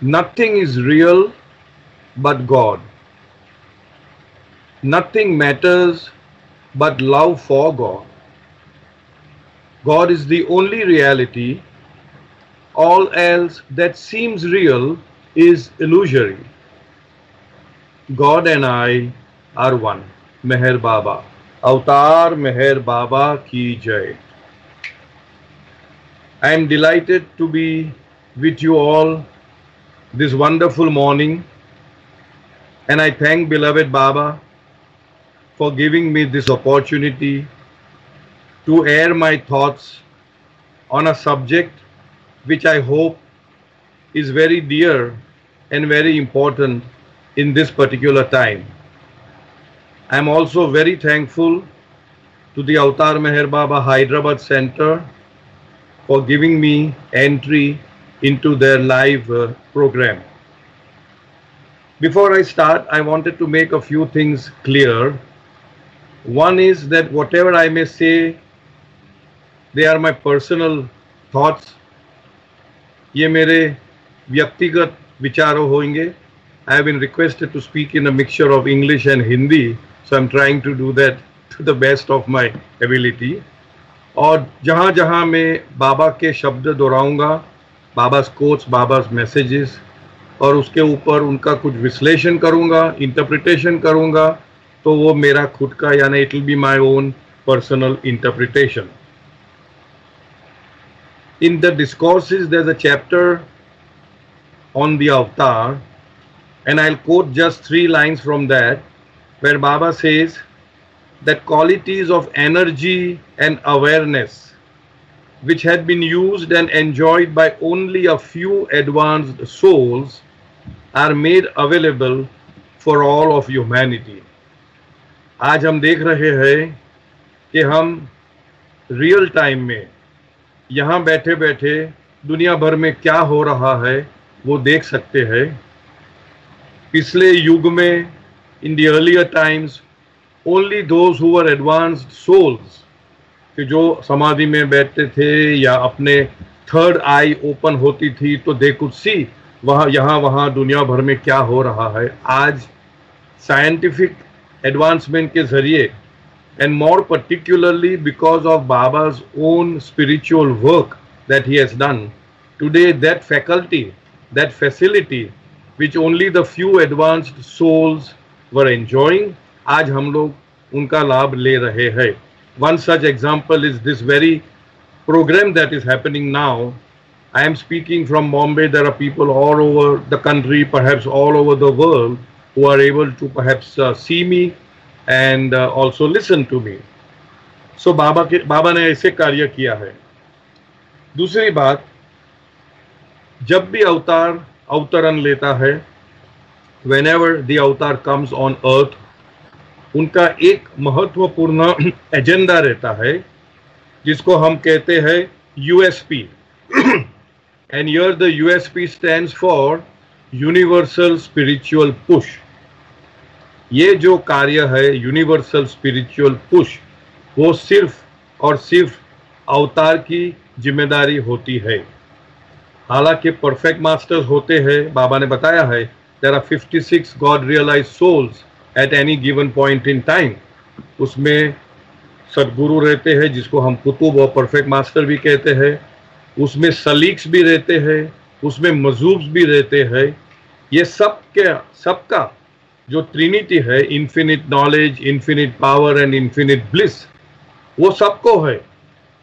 Nothing is real but God. Nothing matters but love for God. God is the only reality. All else that seems real is illusory. God and I are one. Meher Baba. Avatar Meher Baba ki jai. I am delighted to be with you all this wonderful morning, and I thank beloved Baba for giving me this opportunity to air my thoughts on a subject which I hope is very dear and very important in this particular time. I am also very thankful to the Avatar Meher Baba Hyderabad Center for giving me entry into their live program. Before I start, I wanted to make a few things clear. One is that whatever I may say, they are my personal thoughts. ये मेरे व्यक्तिगत विचारों होंगे. I have been requested to speak in a mixture of English and Hindi, so I'm trying to do that to the best of my ability. और जहाँ जहाँ मैं बाबा के शब्द दोहराऊंगा, बाबा's quotes, बाबा's messages, और उसके ऊपर उनका कुछ विश्लेषण करूंगा, इंटरप्रिटेशन करूंगा, तो वो मेरा खुद का, यानी it will be my own personal interpretation. In the discourses, there's a chapter on the avatar, and I'll quote just 3 lines from that, where Baba says that qualities of energy and awareness, which had been used and enjoyed by only a few advanced souls, are made available for all of humanity. आज हम देख रहे हैं कि हम real time में यहाँ बैठे बैठे दुनिया भर में क्या हो रहा है वो देख सकते हैं. पिछले युग में, in the earlier times, only those who were advanced souls, कि जो समाधि में बैठते थे या अपने थर्ड आई ओपन होती थी तो दे कुड सी वहाँ यहाँ वहाँ दुनिया भर में क्या हो रहा है. आज साइंटिफिक एडवांसमेंट के जरिए, and more particularly because of Baba's own spiritual work that he has done, today that faculty, that facility, which only the few advanced souls were enjoying, आज हम लोग उनका लाभ ले रहे हैं. One such example is this very program that is happening now. I am speaking from Bombay. There are people all over the country, perhaps all over the world, who are able to perhaps see me and also listen to me. So बाबा ने ऐसे कार्य किया है. दूसरी बात, जब भी अवतार अवतरण लेता है, whenever the avatar comes on earth, उनका एक महत्वपूर्ण एजेंडा रहता है जिसको हम कहते हैं USP. And here the USP stands for Universal Spiritual Push. ये जो कार्य है यूनिवर्सल स्पिरिचुअल पुश, वो सिर्फ और सिर्फ अवतार की जिम्मेदारी होती है. हालांकि परफेक्ट मास्टर्स होते हैं, बाबा ने बताया है, there are 56 God realised souls at any given point in time. उसमें सदगुरु रहते हैं जिसको हम कुतुब और परफेक्ट मास्टर भी कहते हैं, उसमें सलीक्स भी रहते हैं, उसमें मजूब्स भी रहते हैं. ये सबका जो ट्रिनिटी है, infinite knowledge, infinite power and infinite bliss, वो सबको है.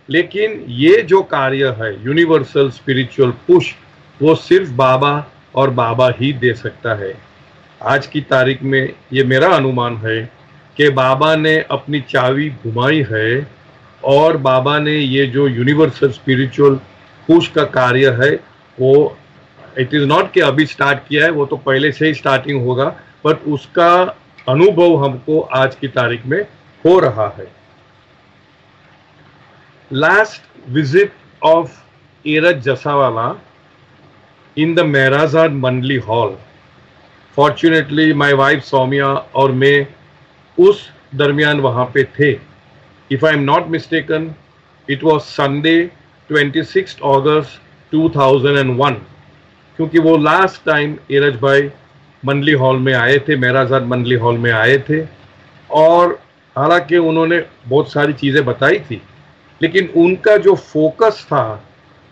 लेकिन ये जो कार्य है यूनिवर्सल स्पिरिचुअल पुश, वो सिर्फ बाबा और बाबा ही दे सकता है. आज की तारीख में ये मेरा अनुमान है कि बाबा ने अपनी चाबी घुमाई है और बाबा ने ये जो यूनिवर्सल स्पिरिचुअल पुश का कार्य है, वो इट इज़ नॉट कि अभी स्टार्ट किया है, वो तो पहले से ही स्टार्टिंग होगा, बट उसका अनुभव हमको आज की तारीख में हो रहा है. Last visit of Eruch Jessawala in the Meherazad Mandali hall, fortunately my wife Saumya और मैं उस दरमियान वहाँ पे थे. If I am not mistaken, it was Sunday 26 August 2001. क्योंकि वो लास्ट टाइम एरज भाई मंडली हॉल में आए थे, मेहराजाद मंडली हॉल में आए थे, और हालांकि उन्होंने बहुत सारी चीज़ें बताई थी, लेकिन उनका जो फोकस था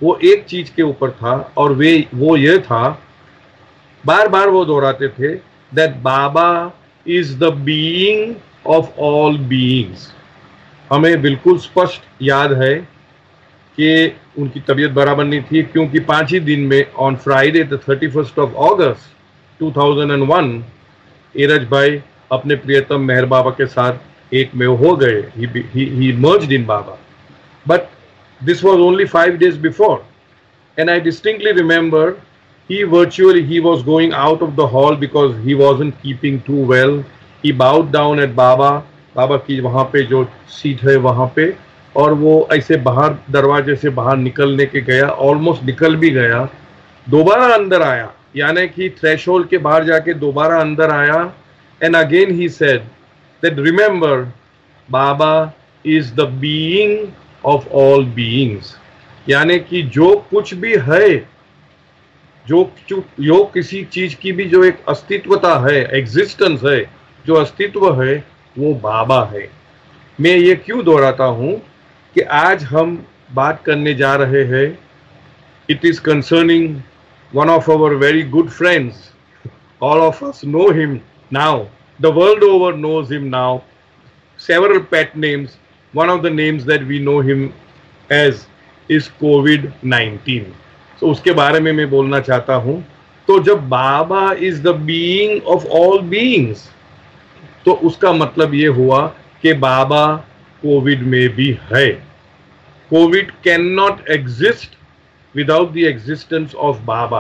वो एक चीज के ऊपर था, और वो ये था, बार बार वो दोहराते थे that Baba is the being of all beings. हमें बिल्कुल स्पष्ट याद है कि उनकी तबीयत बराबर नहीं थी, क्योंकि 5 ही दिन में on Friday the 31st of August 2001 एरज भाई अपने प्रियतम मेहर बाबा के साथ एक में हो गए। He merged in Baba, but this was only 5 days before, and I distinctly remember he was going out of the hall because he wasn't keeping too well. He bowed down at बाबा की वहाँ पे जो सीट है वहाँ पे, और वो ऐसे बाहर दरवाजे से बाहर निकलने के गया, ऑलमोस्ट निकल भी गया, दोबारा अंदर आया, यानी कि थ्रेशोल्ड के बाहर जाके दोबारा अंदर आया, and again he said that remember Baba is the being of all beings, यानी कि जो कुछ भी है, जो किसी चीज की भी जो एक अस्तित्वता है, एग्जिस्टेंस है, जो अस्तित्व है, वो बाबा है। मैं ये क्यों दोहराता हूं कि आज हम बात करने जा रहे हैं, it is concerning one of our very good friends, all of us know him now, the world over knows him now, several pet names. One of the names that we know him as is COVID-19. So उसके बारे में मैं बोलना चाहता हूँ। तो जब बाबा is the being of all beings, तो उसका मतलब ये हुआ कि बाबा कोविड में भी है। Covid can not exist without the existence of Baba.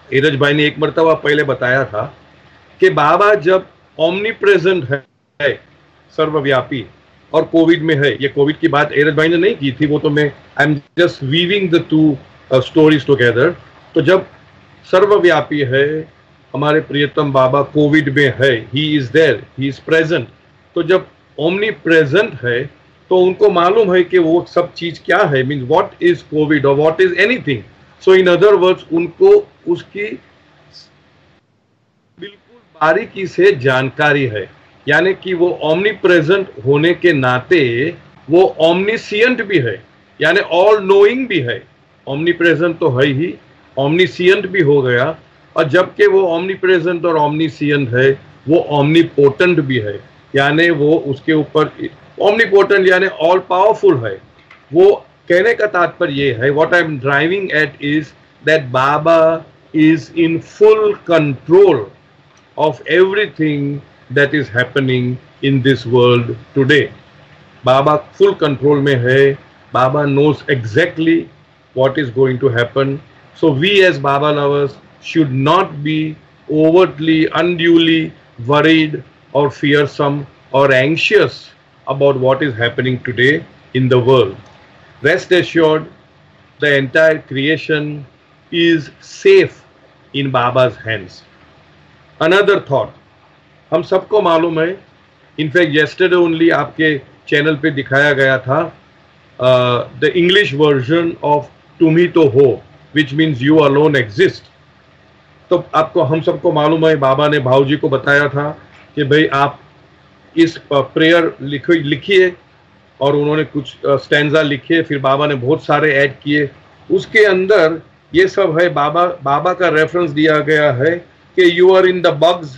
Eruch भाई ने एक मर्तबा पहले बताया था कि बाबा जब ओमनी प्रेजेंट है, सर्वव्यापी, और कोविड में है। ये कोविड की बात एरज भाई ने नहीं की थी, वो तो मैं I am just weaving the two stories together. तो जब सर्वव्यापी है, हमारे प्रियतम बाबा कोविड में है, he is there, he is present. तो जब ओमनी प्रेजेंट है तो उनको मालूम है कि वो सब चीज क्या है, मीन्स व्हाट इज कोविड और what is anything. So in other words उनको उसकी बिल्कुल बारीकी से जानकारी है, यानी कि वो ओमनी प्रेजेंट होने के नाते वो ओमनीसियंट भी है, यानी ऑल नोइंग भी है। ओमनी प्रेजेंट तो है ही, ओमनीसियंट भी हो गया, और जबकि वो ओमनी प्रेजेंट और ओमनीसियंट है, वो ओमनीपोटेंट भी है, यानी वो उसके ऊपर ओमनीपोटेंट यानी ऑल पावरफुल है। वो कहने का तात्पर्य ये है, what I am driving eight is that Baba is in full control of everything that is happening in this world today. Baba full control में है, Baba knows exactly what is going to happen. So we as Baba lovers should not be overtly, unduly worried or fearsome or anxious about what is happening today in the world. Rest assured, the entire creation is safe in Baba's hands. Another thought, हम सबको मालूम है, in fact yesterday only आपके channel पे दिखाया गया था the English version of तुम ही तो हो, which means you alone exist. तो आपको हम सबको मालूम है, बाबा ने भाव जी को बताया था कि भाई आप इस प्रेयर लिखिए, और उन्होंने कुछ स्टैंजा लिखे, फिर बाबा ने बहुत सारे ऐड किए। उसके अंदर ये सब है, बाबा का रेफरेंस दिया गया है कि you are in the bugs,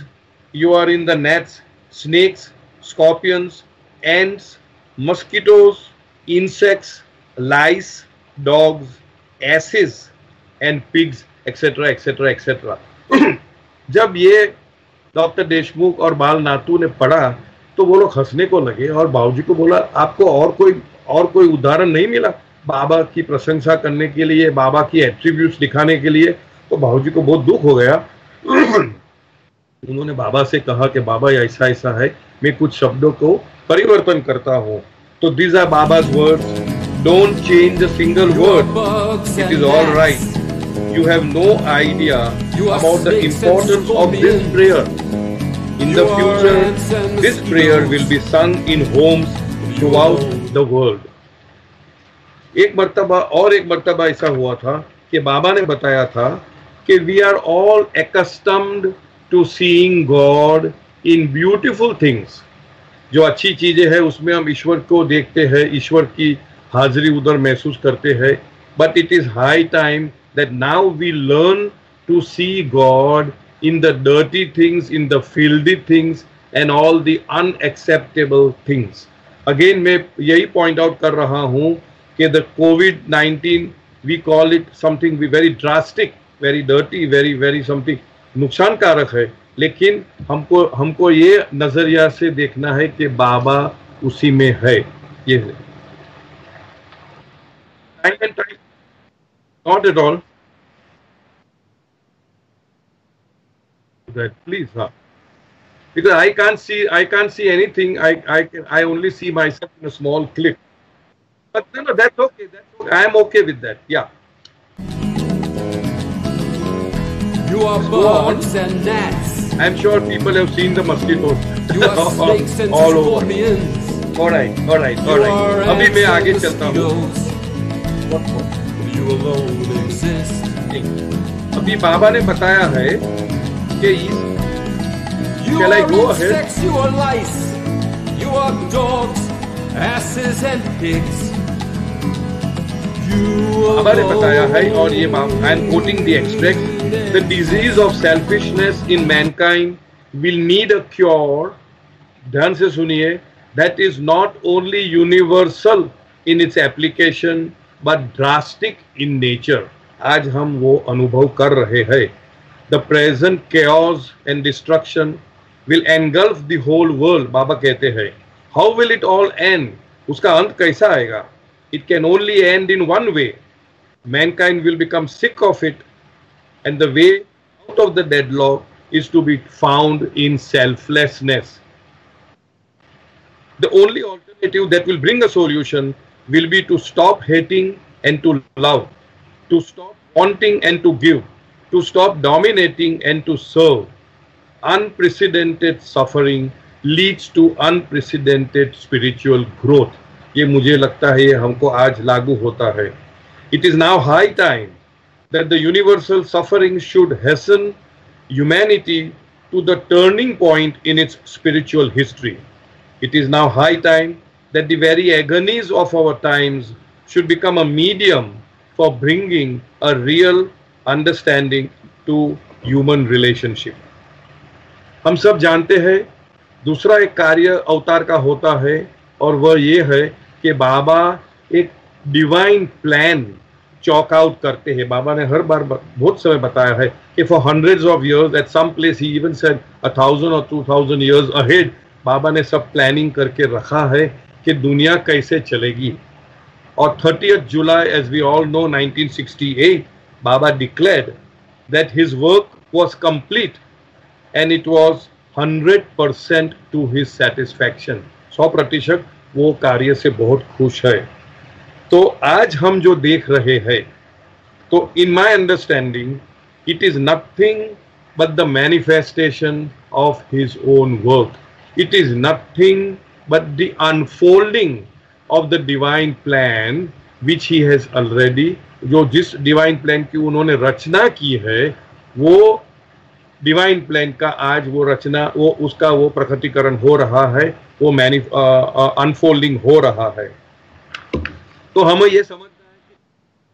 you are in the gnats, snakes, scorpions, ants, mosquitoes, insects, lice, dogs, asses and pigs, etc. etc. etc. जब ये डॉक्टर देशमुख और बाल नातू ने पढ़ा तो वो लोग हंसने को लगे, और बाबूजी को बोला आपको और कोई उदाहरण नहीं मिला बाबा की प्रशंसा करने के लिए, बाबा की एट्रीब्यूट्स दिखाने के लिए? तो बाबूजी को बहुत दुख हो गया। उन्होंने बाबा से कहा कि बाबा ऐसा ऐसा है, मैं कुछ शब्दों को परिवर्तन करता हूँ। तो these are Baba's words. Don't change a single word. It is all right. You have no idea about the importance of this prayer. In the future, this prayer will be sung in homes throughout the world. एक मर्तबा ऐसा हुआ था कि बाबा ने बताया था कि we are all accustomed to seeing God in beautiful things. जो अच्छी चीजें हैं उसमें हम ईश्वर को देखते हैं, ईश्वर की हाजिरी उधर महसूस करते हैं। But it is high time that now we learn to see God in the dirty things, in the filthy things and all the unacceptable things. Again मैं यही point out कर रहा हूँ कि the COVID-19 we call it something very drastic, very dirty, very something नुकसानकारक है, लेकिन हमको ये नजरिया से देखना है कि बाबा उसी में है। ये है time and time, not at all that, please, because I can't see anything. I only see myself in a small clip. But no, that's okay. I am okay with that. Yeah. You are birds and gnats. I'm sure people have seen the mosquitoes. You are snakes and all scorpions. Over. All right. अभी मैं आगे चलता हूँ. You alone exist. अभी बाबा ने बताया है कि shall I go ahead? Insects, you are lice. You are dogs, asses and pigs. बाबा ने बताया है, और ये I am quoting the extract. The disease of selfishness in mankind will need a cure. ध्यान से सुनिए. That is not only universal in its application but drastic in nature. आज हम वो अनुभव कर रहे हैं. The present chaos and destruction will engulf the whole world. बाबा कहते हैं. How will it all end? उसका अंत कैसा आएगा? It can only end in one way. Mankind will become sick of it, and the way out of the deadlock is to be found in selflessness. The only alternative that will bring a solution will be to stop hating and to love, to stop wanting and to give, to stop dominating and to serve. Unprecedented suffering leads to unprecedented spiritual growth. ये मुझे लगता है ये हमको आज लागू होता है. It is now high time that the universal suffering should hasten humanity to the turning point in its spiritual history. It is now high time that the very agonies of our times should become a medium for bringing a real understanding to human relationship. हम सब जानते हैं दूसरा एक कार्य अवतार का होता है, और वह ये है कि बाबा एक डिवाइन प्लान चॉक आउट करते हैं. बाबा ने हर बार बहुत समय बताया है कि for hundreds of years, at some place he even said 1000 और 2000 इयर्स अहेड, बाबा ने सब प्लानिंग करके रखा है कि दुनिया कैसे चलेगी. और 30th July, as we all know, 1968, Baba declared that his work was complete and it was 100% to his satisfaction. 100% वो कार्य से बहुत खुश है. तो आज हम जो देख रहे हैं, तो in my understanding, it is nothing but the manifestation of his own work. It is nothing but the unfolding of the divine plan which he has already, जो जिस डिवाइन प्लान की उन्होंने रचना की है, वो डिवाइन प्लान का आज वो रचना, वो उसका वो प्रकटीकरण हो रहा है, वो अनफोल्डिंग हो रहा है. तो हमें ये समझना है कि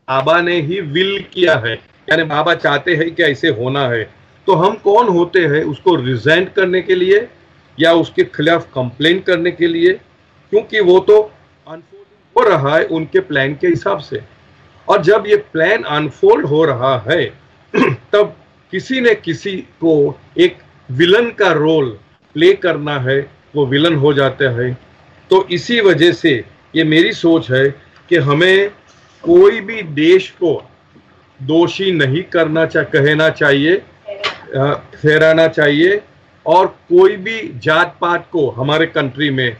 बाबा ने ही विल किया है, यानी बाबा चाहते हैं कि ऐसे होना है. तो हम कौन होते हैं उसको रिजेंट करने के लिए या उसके खिलाफ कंप्लेन करने के लिए, क्योंकि वो तो अनफोल्ड हो रहा है उनके प्लान के हिसाब से. और जब ये प्लान अनफोल्ड हो रहा है तब किसी ने किसी को एक विलन का रोल प्ले करना है, वो विलन हो जाता है. तो इसी वजह से ये मेरी सोच है कि हमें कोई भी देश को दोषी नहीं करना कहना चाहिए, ठहराना चाहिए, और कोई भी जात पात को हमारे कंट्री में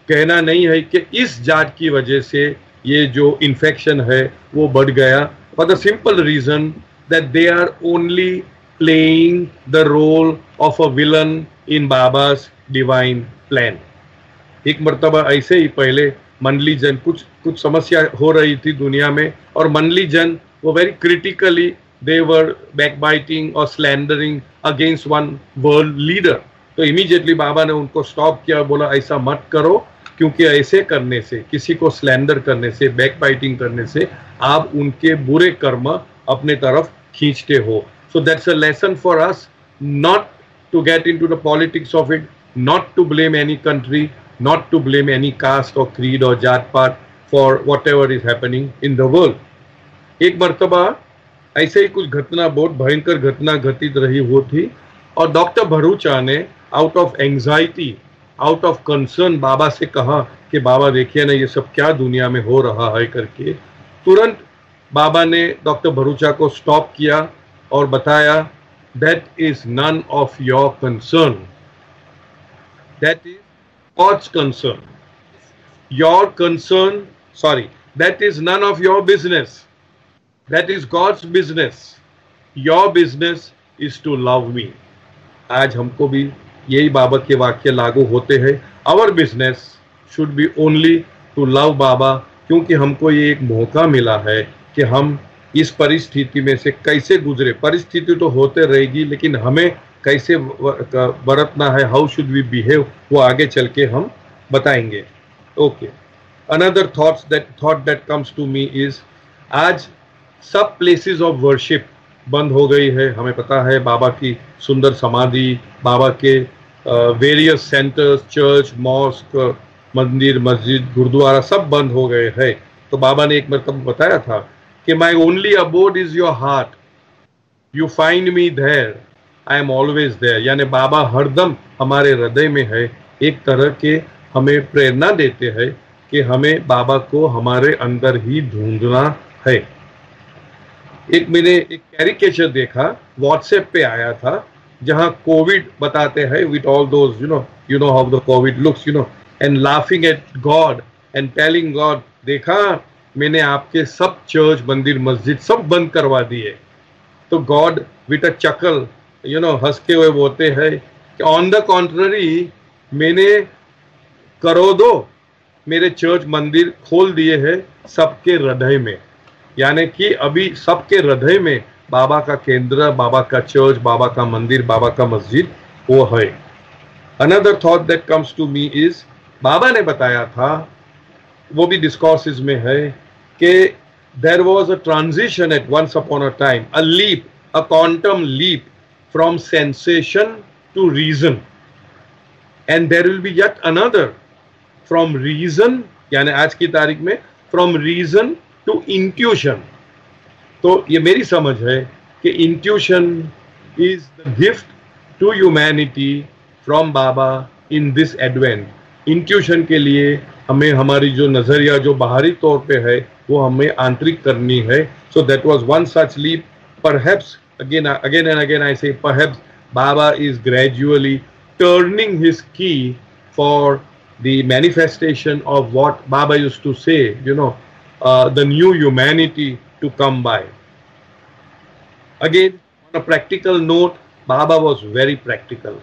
कहना नहीं है कि इस जात की वजह से ये जो इन्फेक्शन है वो बढ़ गया, for the simple reason that they are only playing the role of a villain in Baba's divine plan. एक मर्तबा ऐसे ही पहले मंडली जन कुछ समस्या हो रही थी दुनिया में, और मंडली जन वो very critically they were backbiting or slandering against one world leader. तो immediately बाबा ने उनको स्टॉप किया, बोला ऐसा मत करो, क्योंकि ऐसे करने से, किसी को स्लैंडर करने से, बैकबाइटिंग करने से आप उनके बुरे कर्म अपने तरफ खींचते हो. So that's a lesson for us, not to get into the politics of it, not to blame any country, not to blame any caste or creed or जात पात for whatever is happening in the world. एक मर्तबा ऐसे ही कुछ घटना, बहुत भयंकर घटना घटित रही हो थी, और डॉक्टर भरूचा ने out of anxiety, out of concern Baba से कहा कि बाबा देखिए ना ये सब क्या दुनिया में हो रहा है करके. तुरंत बाबा ने डॉक्टर भरूचा को स्टॉप किया और बताया, that is none of your concern, that is God's concern. Your concern, sorry, that is none of your business, that is God's business. Your business is to love me. आज हमको भी यही बाबा के वाक्य लागू होते हैं. Our business should be only to love Baba, क्योंकि हमको ये एक मौका मिला है कि हम इस परिस्थिति में से कैसे गुजरे. परिस्थिति तो होते रहेगी, लेकिन हमें कैसे बरतना है, हाउ शुड वी बिहेव, वो आगे चल के हम बताएंगे. Okay, another thought that comes to me is, आज सब प्लेसेस ऑफ वर्शिप बंद हो गई है. हमें पता है बाबा की सुंदर समाधि, बाबा के वेरियस सेंटर्स, चर्च, मॉस्क, मंदिर, मस्जिद, गुरुद्वारा सब बंद हो गए हैं. तो बाबा ने एक मरतबा बताया था कि my only abode is your heart, you find me there, I am always there. यानी बाबा हरदम हमारे हृदय में है. एक तरह के हमें प्रेरणा देते हैं कि हमें बाबा को हमारे अंदर ही ढूंढना है. मैंने एक कैरिकेचर देखा, व्हाट्सएप पे आया था, जहां कोविड बताते हैं with all those you know how the Covid looks, and laughing at God and telling God, देखा मैंने आपके सब चर्च, मंदिर, मस्जिद सब बंद करवा दिए. तो गॉड विथ अ चकल हंस के हुए बोलते हैं कि ऑन द कॉन्ट्ररी, मैंने करो दो मेरे चर्च मंदिर खोल दिए हैं सबके हृदय में. यानी कि अभी सबके हृदय में बाबा का केंद्र, बाबा का चर्च, बाबा का मंदिर, बाबा का मस्जिद वो है. Another thought that comes to me is, Baba ने बताया था, वो भी डिस्कोर्सेस में है, कि there was a transition at once upon a time, a leap, a quantum leap from sensation to reason, and there will be yet another from reason, यानी आज की तारीख में फ्रॉम रीजन टू इंट्यूशन. तो ये मेरी समझ है कि intuition is the gift to humanity from Baba in this advent. Intuition के लिए हमें हमारी जो नजरिया जो बाहरी तौर पे है वो हमें आंतरिक करनी है. So that was one such leap. Perhaps again and again I say perhaps Baba is gradually turning his key for the manifestation of what Baba used to say, the new humanity to come by. Again, on a practical note, Baba was very practical.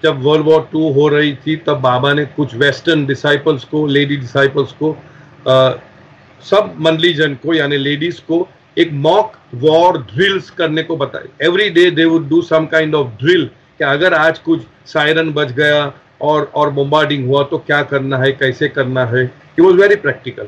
जब world war 2 हो रही थी तब बाबा ने कुछ western disciples को, lady disciples को, सब मंडली जन को यानी लेडीज को एक मॉक वॉर ड्रिल्स करने को बताया. Every day they would do some kind of drill कि अगर आज कुछ सायरन बज गया और बॉम्बार्डिंग हुआ तो क्या करना है, कैसे करना है. He was very practical.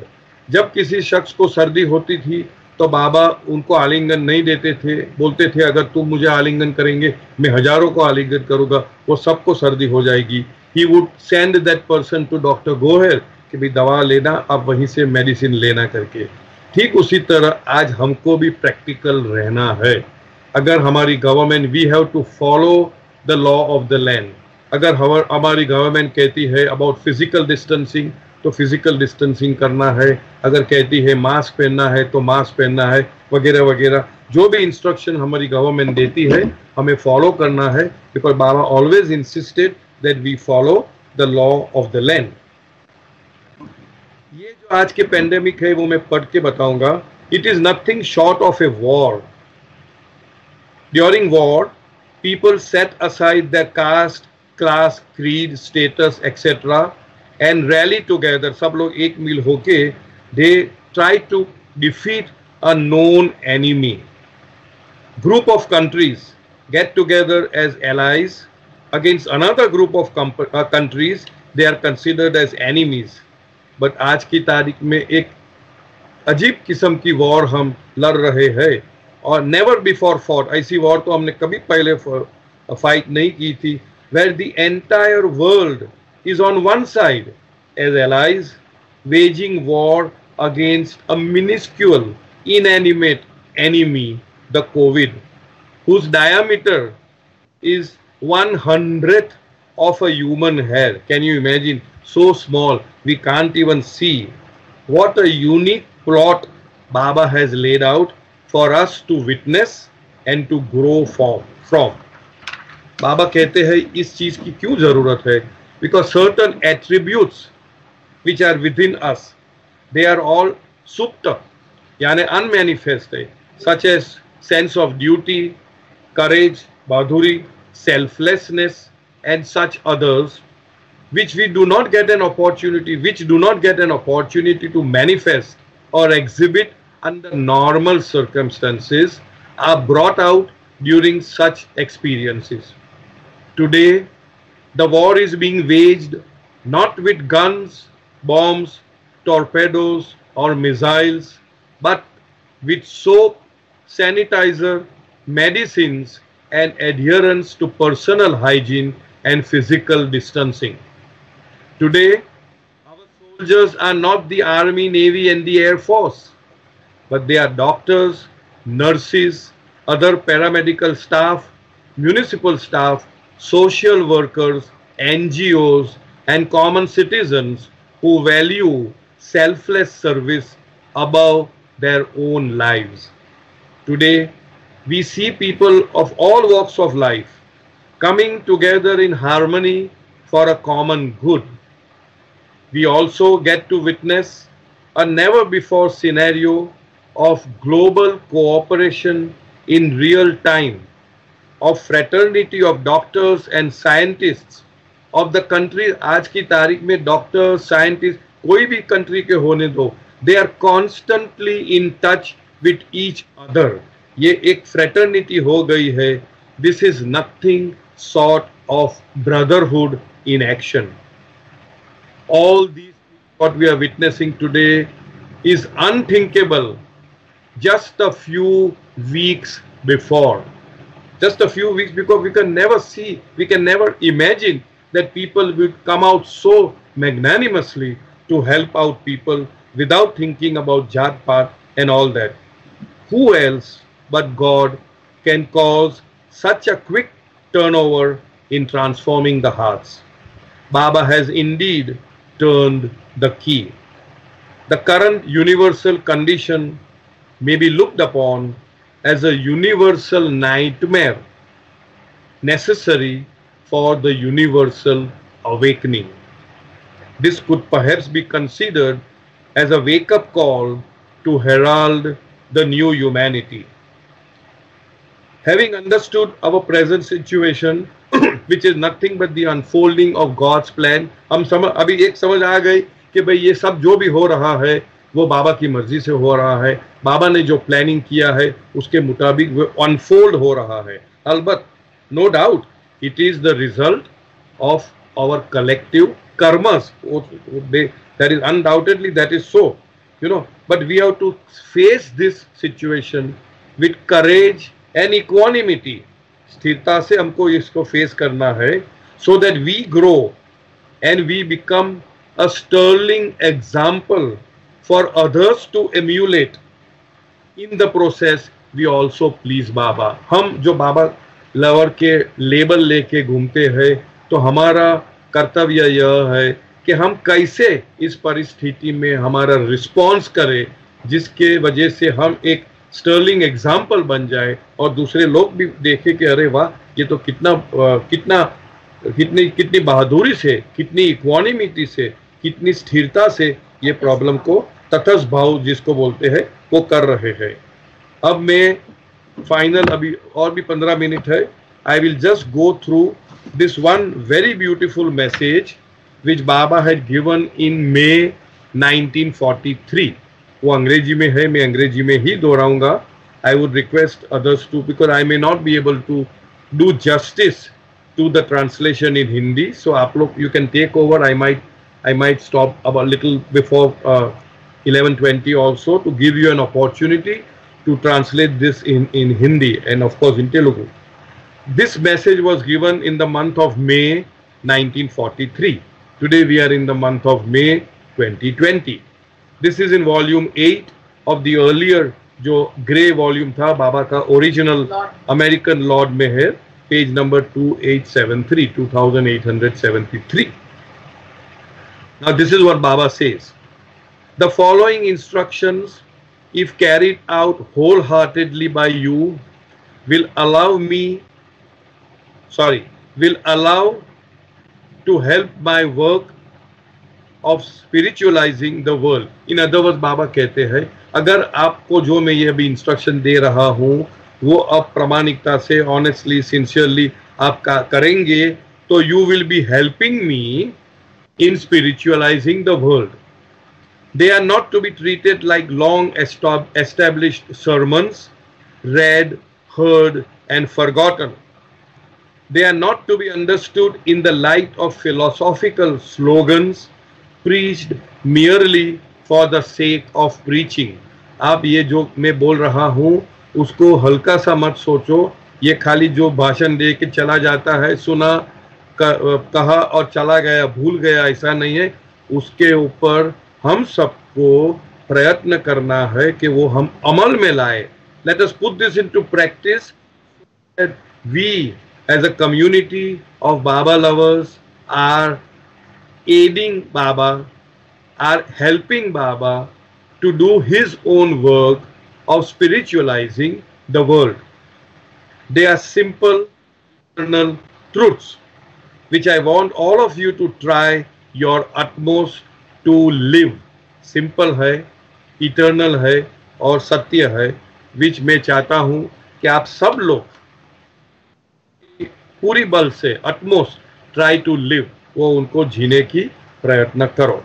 जब किसी शख्स को सर्दी होती थी तो बाबा उनको आलिंगन नहीं देते थे, बोलते थे अगर तुम मुझे आलिंगन करेंगे मैं हजारों को आलिंगन करूंगा, वो सबको सर्दी हो जाएगी. He would send that person to doctor Goher कि भाई दवा लेना, आप वहीं से मेडिसिन लेना करके. ठीक उसी तरह आज हमको भी प्रैक्टिकल रहना है. अगर हमारी government, we have to follow the law of the land. अगर हमारी गवर्नमेंट कहती है अबाउट फिजिकल डिस्टेंसिंग तो फिजिकल डिस्टेंसिंग करना है. अगर कहती है मास्क पहनना है तो मास्क पहनना है, वगैरह वगैरह. जो भी इंस्ट्रक्शन हमारी गवर्नमेंट देती है हमें फॉलो करना है, because Baba always insisted that we follow the law of the land. ये जो आज के पेंडेमिक है वो मैं पढ़ के बताऊंगा. It is nothing short of a war. During war people set aside the caste, class, creed, status etcetera and rally together. सब लोग एक मिल होके they try to defeat a known enemy. group of countries get together as allies against another group of countries, they are considered as enemies. But आज की तारीख में एक अजीब किस्म की वॉर हम लड़ रहे हैं और नेवर बिफोर फॉट, ऐसी वॉर तो हमने कभी पहले फाइट नहीं की थी, where the entire world is on one side as allies waging war against a minuscule inanimate enemy, the COVID, whose diameter is 1/100th of a human hair. Can you imagine? So small, we can't even see. What a unique plot Baba has laid out for us to witness and to grow from. Baba कहते हैं इस चीज की क्यों जरूरत है? Because certain attributes which are within us, they are all supta, यानी unmanifested, such as sense of duty, courage, badhuri, selflessness, and such others, which do not get an opportunity to manifest or exhibit under normal circumstances, are brought out during such experiences. Today, the war is being waged not with guns, bombs, torpedoes, or missiles, but with soap, sanitizer, medicines, and adherence to personal hygiene and physical distancing. Today, our soldiers are not the Army, Navy, and the Air Force, but they are doctors, nurses, other paramedical staff, municipal staff, social workers, NGOs, and common citizens who value selfless service above their own lives. Today, we see people of all walks of life coming together in harmony for a common good. We also get to witness a never-before scenario of global cooperation in real time, of fraternity of doctors and scientists of the country. आज की तारीख में doctor, scientist, कोई भी country के होने दो, they are constantly in touch with each other. ये एक fraternity हो गई है. This is nothing sort of brotherhood in action. All these what we are witnessing today is unthinkable just a few weeks before. Just a few weeks because we can never see, we can never imagine that people would come out so magnanimously to help out people without thinking about Jat Pat and all that. Who else but God can cause such a quick turnover in transforming the hearts? Baba has indeed turned the key. The current universal condition may be looked upon as a universal nightmare necessary for the universal awakening. This could perhaps be considered as a wake-up call to herald the new humanity. Having understood our present situation, which is nothing but the unfolding of God's plan, हम अभी एक समझ आ गई कि भाई ये सब जो भी हो रहा है वो बाबा की मर्जी से हो रहा है. बाबा ने जो प्लानिंग किया है उसके मुताबिक वो अनफोल्ड हो रहा है. अलबत्त, no doubt, it is the result of our collective karmas. That is undoubtedly, that is so, but we have to face this situation with courage and equanimity. स्थिरता से हमको इसको फेस करना है, so that we grow and we become a sterling example for others to emulate. In the process, we also please Baba. हम जो बाबा lover के label लेके घूमते हैं, तो हमारा कर्तव्य यह है कि हम कैसे इस परिस्थिति में हमारा रिस्पॉन्स करें, जिसके वजह से हम एक स्टर्लिंग एग्जाम्पल बन जाए और दूसरे लोग भी देखे कि अरे वाह, ये तो कितनी बहादुरी से, कितनी इक्वानिमिटी से, कितनी स्थिरता से ये प्रॉब्लम को तटस्थ भाव जिसको बोलते हैं वो कर रहे हैं. अब मैं फाइनल, अभी और भी 15 मिनट है. I will just go through this one very beautiful message which Baba had given in May 1943. वो अंग्रेजी में है, मैं अंग्रेजी में ही दोहराऊंगा. I would request others to, because I may not be able to do justice to the translation in Hindi. So aap log, you can take over. I might stop about little before 11:20 also, to give you an opportunity to translate this in Hindi and of course in Telugu. This message was given in the month of May 1943. Today we are in the month of May 2020. This is in volume 8 of the earlier जो grey volume था बाबा का original American Lord में है, page number 2873. Now this is what Baba says. The following instructions, if carried out wholeheartedly by you, will allow to help my work of spiritualizing the world. In other words, बाबा कहते हैं अगर आपको जो मैं ये अभी इंस्ट्रक्शन दे रहा हूँ वो अब प्रामाणिकता से, ऑनेस्टली, सिंसियरली आप करेंगे, तो you will be helping me in spiritualising the world. They are not to be treated like long established sermons, read, heard, and forgotten. They are not to be understood in the light of philosophical slogans preached merely for the sake of preaching. आप ये जो मैं बोल रहा हूँ उसको हल्का सा मत सोचो, ये खाली जो भाषण दे के चला जाता है, सुना कहा और चला गया, भूल गया, ऐसा नहीं है. उसके ऊपर हम सबको प्रयत्न करना है कि वो हम अमल में लाए. Let us put this into practice that we as a community of Baba lovers are aiding Baba, are helping Baba to do his own work of spiritualizing the world. They are simple, eternal truths which I want all of you to try your utmost to live. Simple है, eternal है और सत्य है, विच मैं चाहता हूं कि आप सब लोग पूरी बल से utmost try to live, वो उनको जीने की प्रयत्न करो.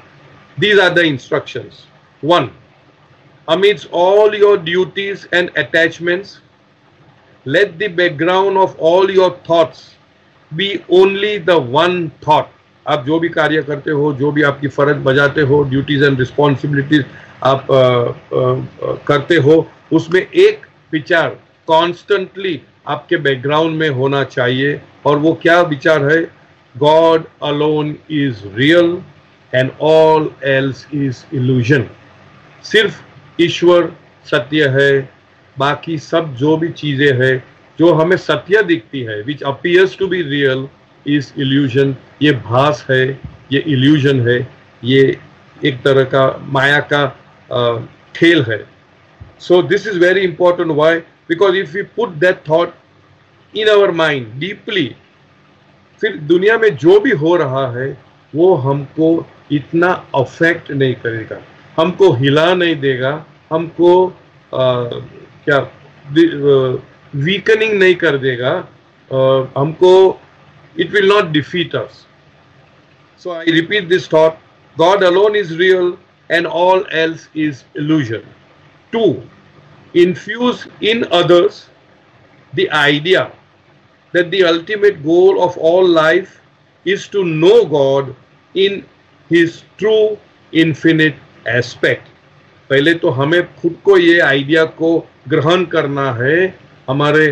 These are the instructions. 1. Amidst all your duties and attachments, let the background of all your thoughts be only the one thought. आप जो भी कार्य करते हो, जो भी आपकी फर्ज बजाते हो, ड्यूटीज एंड रिस्पॉन्सिबिलिटीज आप करते हो, उसमें एक विचार कॉन्स्टेंटली आपके बैकग्राउंड में होना चाहिए. और वो क्या विचार है? God alone is real and all else is illusion. सिर्फ ईश्वर सत्य है, बाकी सब जो भी चीजें हैं जो हमें सत्य दिखती है, which appears to be real, is illusion. ये भास है, ये इल्यूजन है, ये एक तरह का माया का खेल है. So this is very important. Why? Because if we put that thought in our mind deeply, फिर दुनिया में जो भी हो रहा है वो हमको इतना अफेक्ट नहीं करेगा, हमको हिला नहीं देगा, हमको क्या वीकनिंग नहीं कर देगा, हमको it will not defeat us. So I repeat this thought: God alone is real and all else is illusion. 2. Infuse in others the idea that the ultimate goal of all life is to know God in his true infinite aspect. पहले तो हमें खुद को ये idea को ग्रहण करना है, हमारे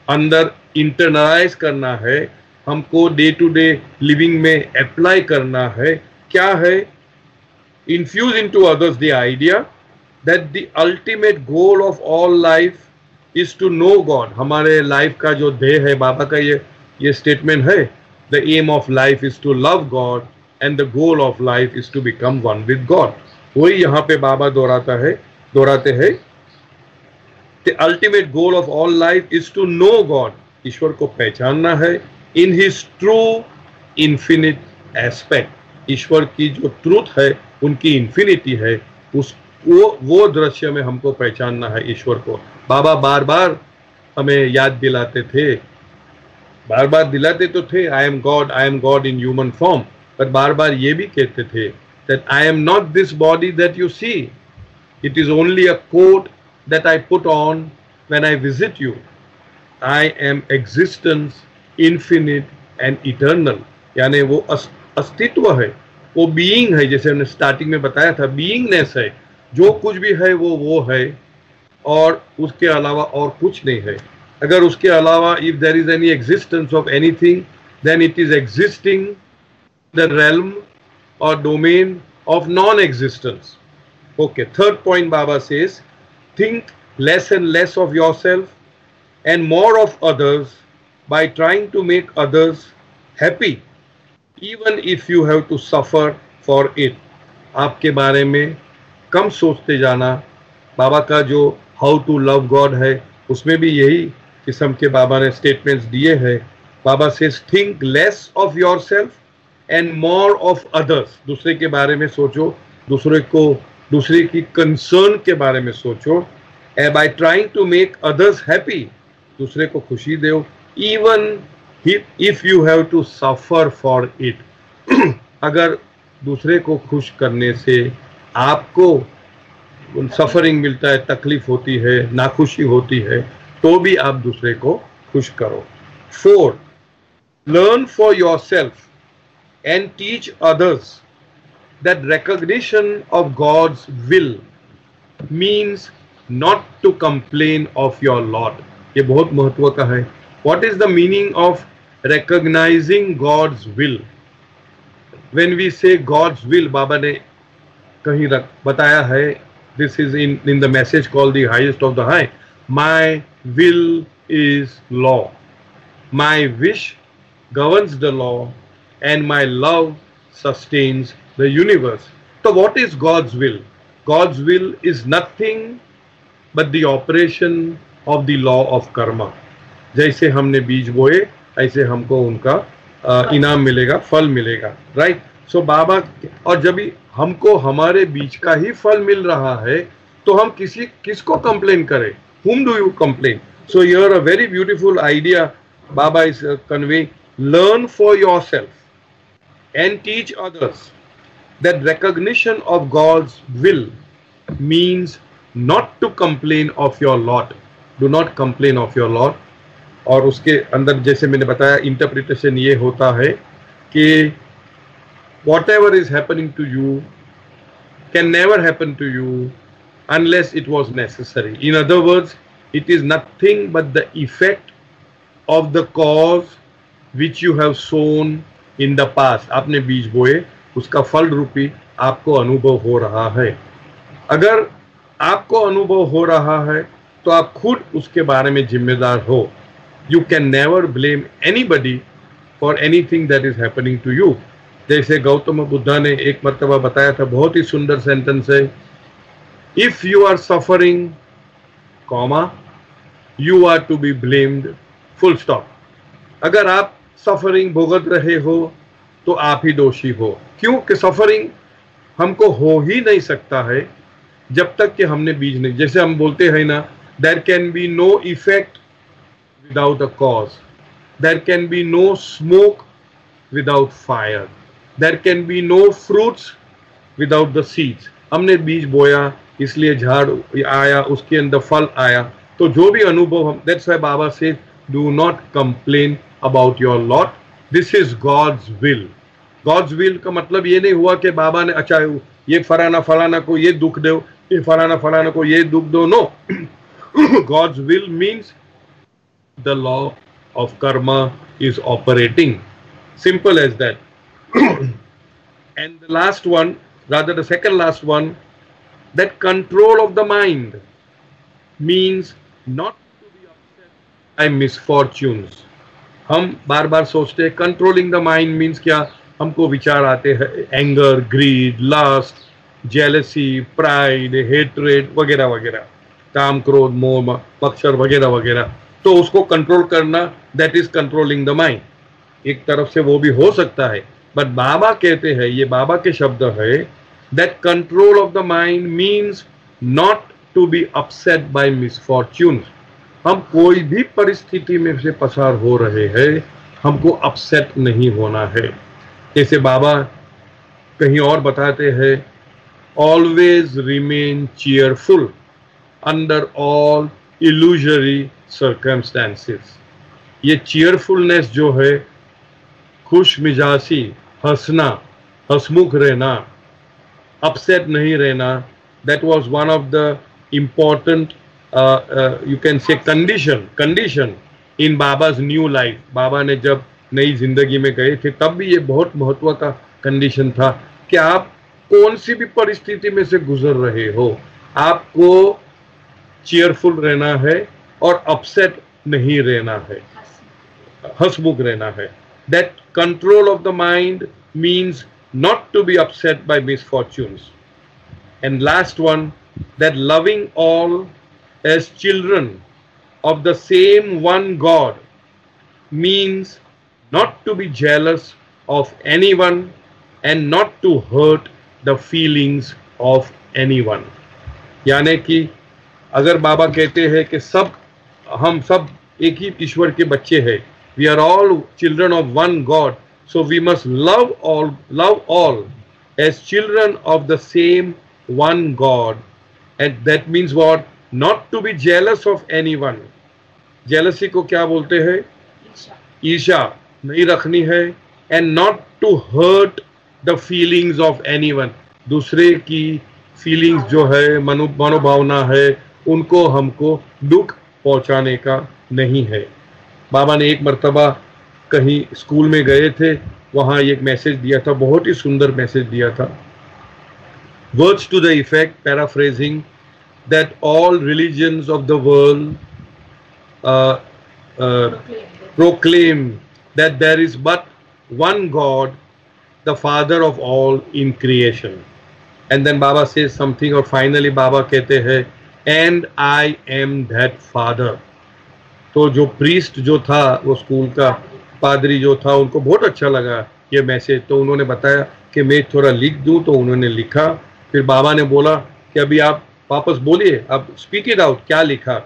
अंदर इंटरनलाइज करना है, हमको डे टू डे लिविंग में अप्लाई करना है. क्या है? Infuse into others the idea that the ultimate goal of all life is to know God. हमारे लाइफ का जो ध्येय है, बाबा का ये स्टेटमेंट है, the aim of life is to love God and the goal of life is to become one with God. वही यहाँ पे बाबा दोहराते हैं. The ultimate goal of all life is to know God. ईश्वर को पहचानना है in his true infinite aspect. ईश्वर की जो ट्रूथ है, उनकी इन्फिनिटी है, वो दृश्य में हमको पहचानना है ईश्वर को. बाबा बार बार हमें याद दिलाते थे, बार बार दिलाते तो थे, I am God in human form, पर बार बार ये भी कहते थे that I am not this body that you see. It is only a coat that I put on when I visit you, I am existence, infinite and eternal. यानी वो अस्तित्व है, वो बीइंग है, जैसे हमने स्टार्टिंग में बताया था, बीइंगनेस है, जो कुछ भी है वो है और उसके अलावा और कुछ नहीं है. अगर उसके अलावा if there is any existence of anything, then it is existing the realm or domain of non-existence. Okay, third point Baba says, think less and less of yourself and more of others by trying to make others happy, even if you have to suffer for it. आपके बारे में कम सोचते जाना. बाबा का जो how to love God है उसमें भी यही किस्म के बाबा ने स्टेटमेंट्स दिए हैं. Baba says think less of yourself and more of others. दूसरे के बारे में सोचो, दूसरे की कंसर्न के बारे में सोचो. By trying to make others happy, दूसरे को खुशी दो, even if you have to suffer for it. अगर दूसरे को खुश करने से आपको सफरिंग मिलता है, तकलीफ होती है, नाखुशी होती है, तो भी आप दूसरे को खुश करो. 4, learn for yourself and teach others that recognition of God's will means not to complain of your lot. ये बहुत महत्व का है. What is the meaning of recognizing God's will? When we say God's will, बाबा ने कहीं बताया है, this is in the message called the highest of the high. My will is law. My wish governs the law and my love sustains the universe. So what is God's will? God's will is nothing but the operation of the law of karma. जैसे हमने बीज बोए ऐसे हमको उनका इनाम मिलेगा, फल मिलेगा. राइट. सो बाबा, और जब हमको हमारे बीज का ही फल मिल रहा है तो हम किसको कंप्लेन करें? Whom do you complain? So here a very beautiful idea Baba is conveying. Learn for yourself and teach others that recognition of God's will means not to complain of your lot. Do not complain of your lot. और उसके अंदर जैसे मैंने बताया interpretation ये होता है कि whatever is happening to you can never happen to you unless it was necessary. In other words, it is nothing but the effect of the cause which you have sown in the past. आपने बीज बोए, उसका फल रूपी आपको अनुभव हो रहा है. अगर आपको अनुभव हो रहा है तो आप खुद उसके बारे में जिम्मेदार हो. You can never blame anybody for anything that is happening to you. जैसे गौतम बुद्धा ने एक मर्तबा बताया था, बहुत ही सुंदर सेंटेंस है, if you are suffering, comma, you are to be blamed, full stop. अगर आप सफरिंग भुगत रहे हो तो आप ही दोषी हो. क्यों? कि सफरिंग हमको हो ही नहीं सकता है जब तक कि हमने बीज नहीं, जैसे हम बोलते हैं ना, there can be no effect without a cause. There can be no smoke without fire. There can be no fruits without the seeds. हमने बीज बोया इसलिए झाड़ आया, उसके अंदर फल आया. तो जो भी अनुभव हम, that's why Baba says, do not complain about your lot. This is God's will. God's will का मतलब ये नहीं हुआ कि बाबा ने अच्छा ये फलाना को ये दुख दो, ये फलाना को ये दुख दो. No. God's will means the law of karma is operating. Simple as that. And the last one, rather the second last one, that control of the mind means not to be upset by misfortunes. हम बार बार सोचते हैं controlling the mind means क्या? हमको विचार आते हैं anger, greed, lust, jealousy, pride, hatred वगैरह वगैरह, काम, क्रोध, मोह, मत्सर वगैरह वगैरह. तो उसको कंट्रोल करना, that is controlling the mind. एक तरफ से वो भी हो सकता है, बट बाबा कहते हैं, ये बाबा के शब्द है, that control of the mind means not to be upset by misfortunes. हम कोई भी परिस्थिति में से पसार हो रहे हैं, हमको अपसेट नहीं होना है. जैसे बाबा कहीं और बताते हैं, always remain cheerful under all illusory circumstances. ये cheerfulness जो है, खुश मिजाजी, हंसना, हंसमुख रहना, upset नहीं रहना, that was one of the important you can say condition in Baba's new life. बाबा ने जब नई जिंदगी में गए थे तब भी ये बहुत महत्व का कंडीशन था कि आप कौन सी भी परिस्थिति में से गुजर रहे हो, आपको चीयरफुल रहना है और अपसेट नहीं रहना है, हंसमुख रहना है. That control of the mind means not to be upset by misfortunes. And last one, that loving all as children of the same one God means not to be jealous of anyone and not to hurt the feelings of anyone. यानी कि अगर बाबा कहते हैं कि हम सब एक ही ईश्वर के बच्चे हैं, we are all children of one God, so we must love all as children of the same one God. And that means what? Not to be jealous of anyone. Jealousy को क्या बोलते हैं? ईर्ष्या नहीं रखनी है. And not to hurt the feelings of anyone. दूसरे की feelings जो है, मनोभावना है, उनको हमको दुख पहुंचाने का नहीं है. बाबा ने एक मर्तबा कहीं स्कूल में गए थे, वहां एक मैसेज दिया था, बहुत ही सुंदर मैसेज दिया था. Words to the effect, paraphrasing, that all religions of the world proclaim that there is but one God, the Father of all in creation. And then Baba says something, और finally Baba कहते हैं, and I am that Father. तो जो priest जो था, वो school का पादरी जो था, उनको बहुत अच्छा लगा ये मैसेज. तो उन्होंने बताया कि मैं थोड़ा लिख दूं, तो उन्होंने लिखा. फिर बाबा ने बोला कि अभी आप वापस बोलिए, आप स्पीक इट आउट, क्या लिखा.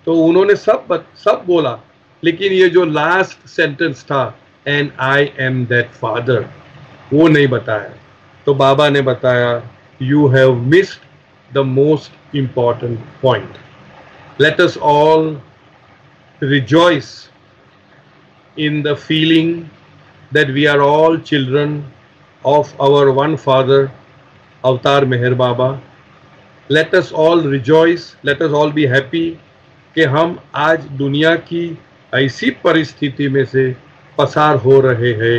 तो उन्होंने सब बोला, लेकिन ये जो लास्ट सेंटेंस था, and I am that father, वो नहीं बताया. तो बाबा ने बताया, you have missed the most important point. Let us all rejoice in the feeling that we are all children of our one Father, Avatar Meher Baba. Let us all rejoice, let us all be happy कि हम आज दुनिया की ऐसी परिस्थिति में से पसार हो रहे हैं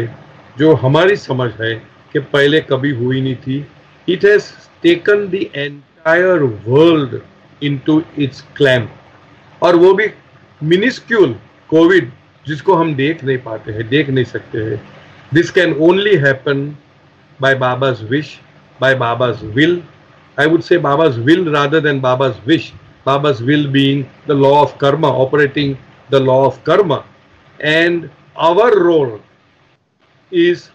जो हमारी समझ है कि पहले कभी हुई नहीं थी. It has taken the entire world into its clamp. और वो भी मिनिस्क्यूल कोविड, जिसको हम देख नहीं पाते हैं, देख नहीं सकते हैं. This can only happen by Baba's wish, by Baba's will. I would say Baba's will rather than Baba's wish. Baba's will being the law of karma, operating the law of karma. And our role is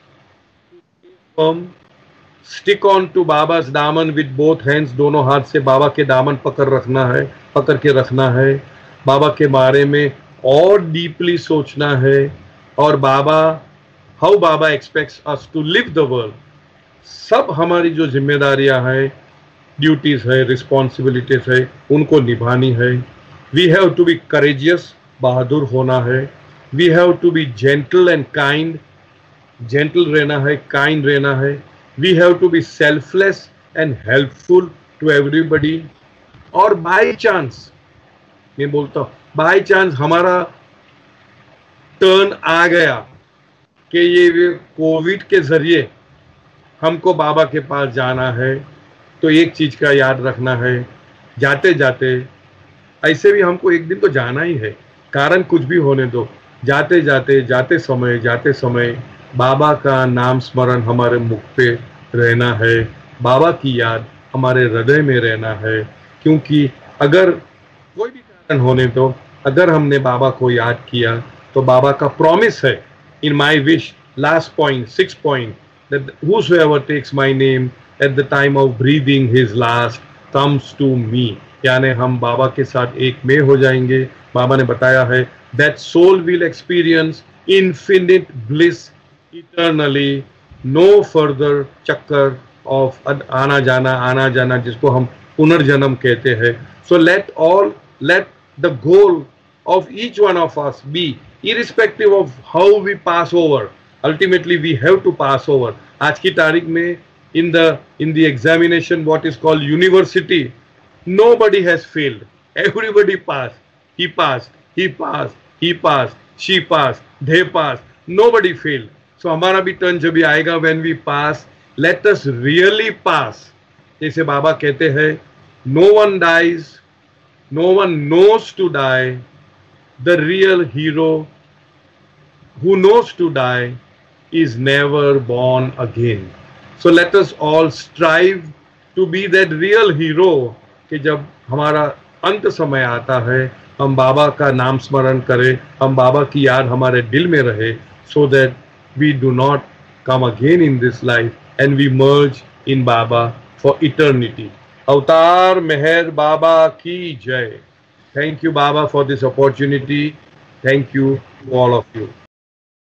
stick on to Baba's दामन with both hands. दोनों हाथ से बाबा के दामन पकड़ के रखना है. बाबा के बारे में और डीपली सोचना है. और Baba, how Baba expects us to live the world. सब हमारी जो जिम्मेदारियां हैं, ड्यूटीज है, रिस्पॉन्सिबिलिटीज है, उनको निभानी है. We have to be courageous, बहादुर होना है. We have to be gentle and kind, gentle रहना है, काइंड रहना है. We have to be selfless and helpful to everybody. और बाय चांस, मैं बोलता हूँ, बाय चांस हमारा टर्न आ गया कि ये कोविड के जरिए हमको बाबा के पास जाना है, तो एक चीज का याद रखना है, जाते जाते, ऐसे भी हमको एक दिन तो जाना ही है, कारण कुछ भी होने दो, जाते समय बाबा का नाम स्मरण हमारे मुख पे रहना है. बाबा की याद हमारे हृदय में रहना है. क्योंकि अगर कोई भी होने तो, अगर हमने बाबा को याद किया, तो बाबा का प्रॉमिस है in my wish, last point, 6 point, that whosoever takes my name at the time of breathing his last comes to me. यानी हम बाबा के साथ एक में हो जाएंगे. बाबा ने बताया है, that soul will experience infinite bliss eternally, no further चक्कर of आना जाना जिसको हम पुनर्जन्म कहते हैं. So let the goal of each one of us be, irrespective of how we pass over. Ultimately, we have to pass over. आज की तारीख में in the examination, what is called university, nobody has failed. Everybody passed. He passed. He passed. He passed. She passed. They passed. Nobody failed. So हमारा भी turn जब भी आएगा, when we pass, let us really pass. जैसे बाबा कहते हैं, no one dies, no one knows to die. The real hero who knows to die is never born again. So let us all strive to be that real hero कि जब हमारा अंत समय आता है, हम बाबा का नाम स्मरण करें, हम बाबा की याद हमारे दिल में रहे, so that we do not come again in this life and we merge in Baba for eternity. Avatar Meher Baba ki jai. Thank you, Baba, for this opportunity. Thank you to all of you.